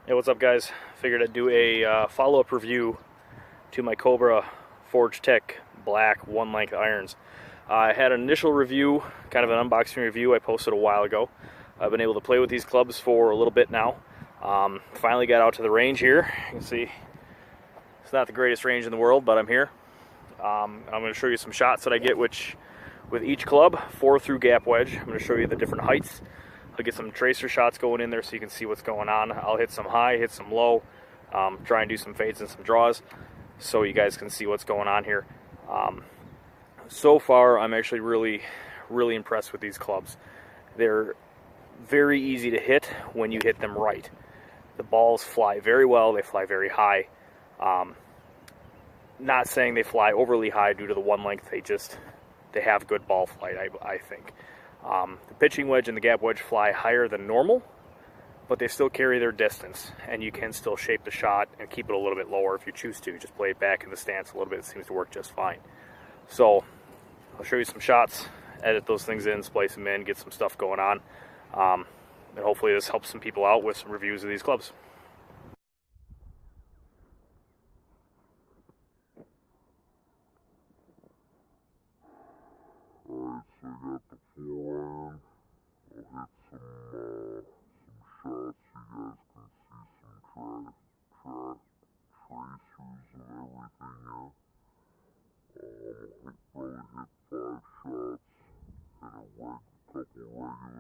Hey, what's up, guys? Figured I'd do a follow-up review to my Cobra Forge Tech Black one-length irons. I had an initial review, kind of an unboxing review I posted a while ago. I've been able to play with these clubs for a little bit now. Finally got out to the range here. You can see it's not the greatest range in the world, but I'm here. I'm going to show you some shots that I get with each club, 4 through gap wedge. I'm going to show you the different heights. I'll get some tracer shots going in there so you can see what's going on. I'll hit some high, hit some low, try and do some fades and some draws so you guys can see what's going on here. So far, I'm actually really impressed with these clubs. They're very easy to hit when you hit them right. The balls fly very well, they fly very high. Not saying they fly overly high due to the one length, they have good ball flight, I think. The pitching wedge and the gap wedge fly higher than normal, but they still carry their distance, and you can still shape the shot and keep it a little bit lower if you choose to. Just play it back in the stance a little bit. It seems to work just fine. So I'll show you some shots, edit those things in, splice them in, get some stuff going on, and hopefully this helps some people out with some reviews of these clubs. Alright, so I got the 4 iron. I'll hit some shots so you guys can see some tracers and everything here. I'll probably hit 5 shots, hit a couple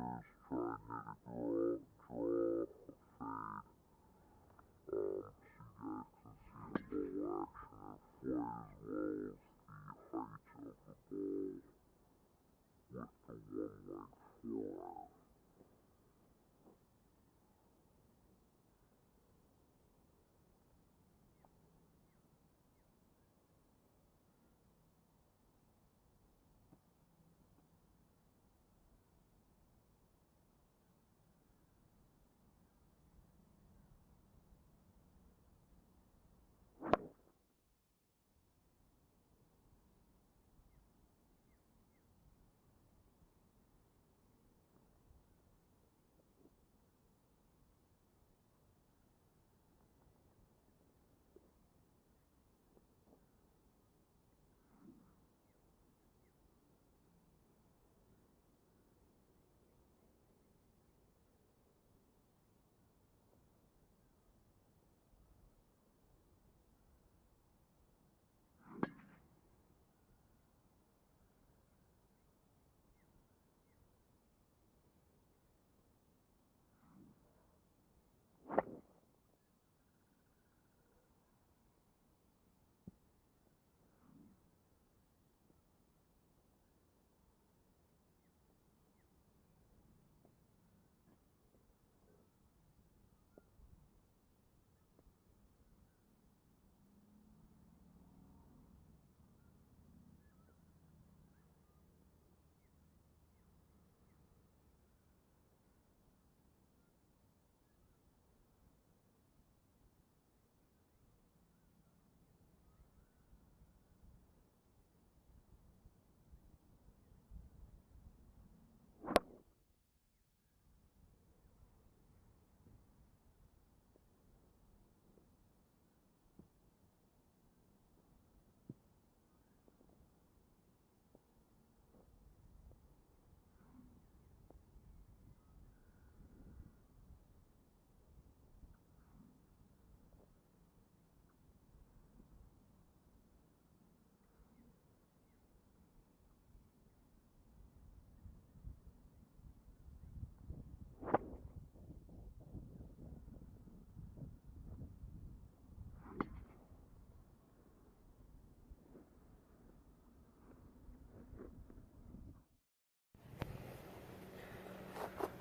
regulars, try and hit a draw, a fade, so you guys can see the ball action at flight as well as the height of the ball with the one-length 4 iron.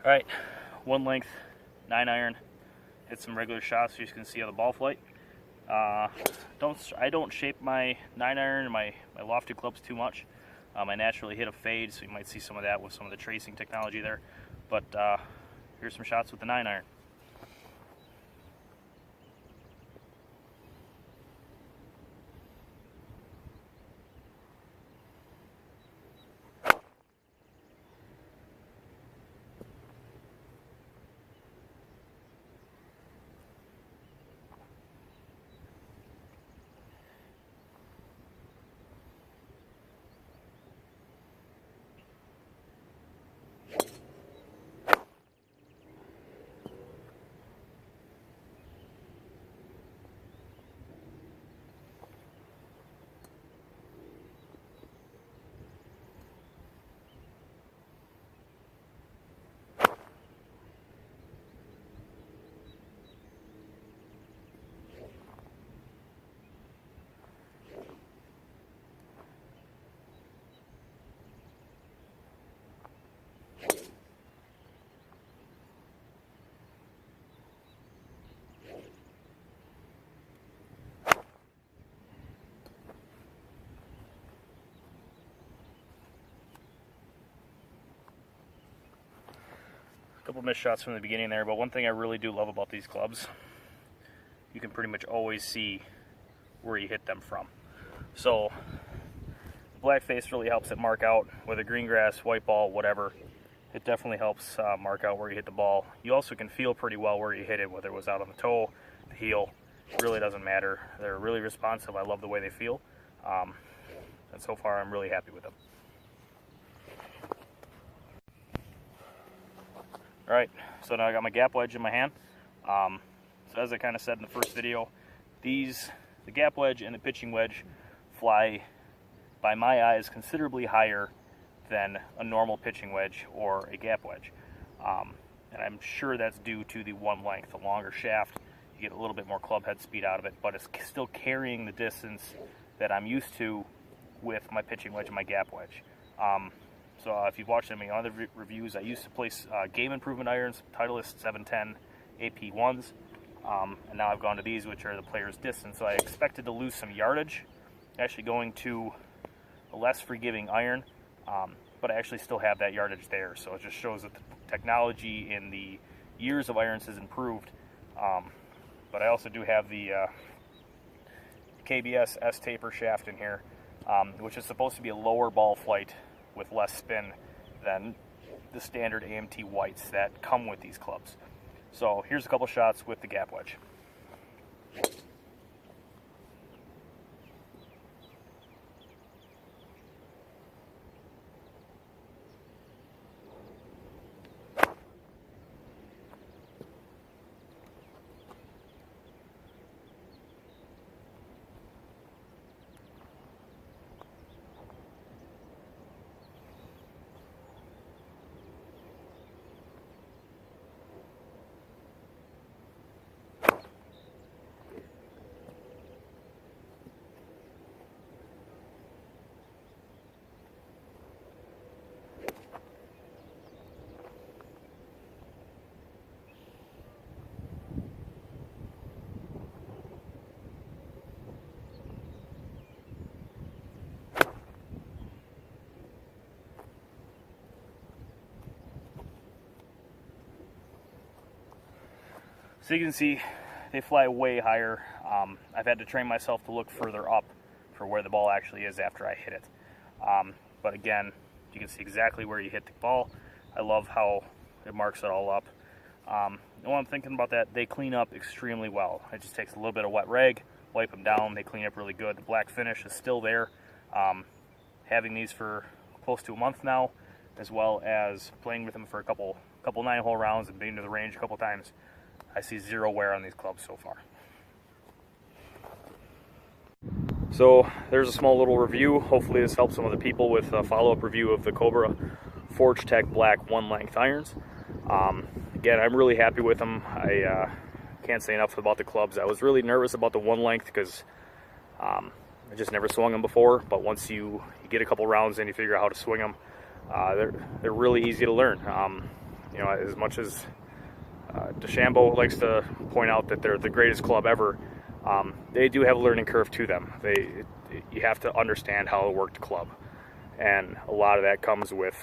Alright, one length 9 iron, hit some regular shots so you can see how the ball flight. I don't shape my 9 iron and my lofted clubs too much. I naturally hit a fade, so you might see some of that with some of the tracing technology there. But here's some shots with the 9 iron. couple missed shots from the beginning there, but one thing I really do love about these clubs, you can pretty much always see where you hit them from. So the black face really helps it mark out, whether green grass, white ball, whatever. It definitely helps mark out where you hit the ball. You also can feel pretty well where you hit it, whether it was out on the toe, the heel. It really doesn't matter. They're really responsive. I love the way they feel. And so far, I'm really happy with them. All right, so now I got my gap wedge in my hand. So as I kind of said in the first video, the gap wedge and the pitching wedge fly, by my eyes, considerably higher than a normal pitching wedge or a gap wedge. And I'm sure that's due to the OneLength, the longer shaft. You get a little bit more club head speed out of it, but it's still carrying the distance that I'm used to with my pitching wedge and my gap wedge. So if you've watched any other reviews, I used to place game improvement irons, Titleist 710 AP1s, and now I've gone to these, which are the player's distance. So I expected to lose some yardage, actually going to a less forgiving iron, but I actually still have that yardage there. So it just shows that the technology in the years of irons has improved. But I also do have the KBS S-taper shaft in here, which is supposed to be a lower ball flight with less spin than the standard AMT whites that come with these clubs. So here's a couple shots with the gap wedge. So you can see they fly way higher. I've had to train myself to look further up for where the ball actually is after I hit it. But again, you can see exactly where you hit the ball. I love how it marks it all up. And while I'm thinking about that, they clean up extremely well. It just takes a little bit of wet rag, wipe them down, they clean up really good. The black finish is still there. Having these for close to a month now, as well as playing with them for a couple 9-hole rounds and being to the range a couple times, I see zero wear on these clubs so far. So there's a small little review. Hopefully this helps some other people with a follow-up review of the Cobra Forge Tech Black 1-length irons. Again, I'm really happy with them. I can't say enough about the clubs. I was really nervous about the 1-length because I just never swung them before, but once you get a couple rounds in, you figure out how to swing them. They're really easy to learn. You know, as much as DeChambeau likes to point out that they're the greatest club ever, they do have a learning curve to them. You have to understand how to work the club, and a lot of that comes with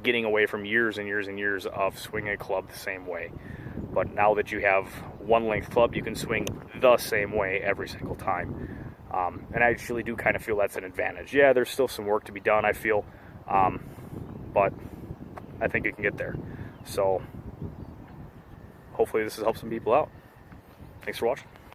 getting away from years and years and years of swinging a club the same way. But now that you have 1-length club, you can swing the same way every single time, and I actually do kind of feel that's an advantage. Yeah, there's still some work to be done, I feel, but I think it can get there. So hopefully this has helped some people out. Thanks for watching.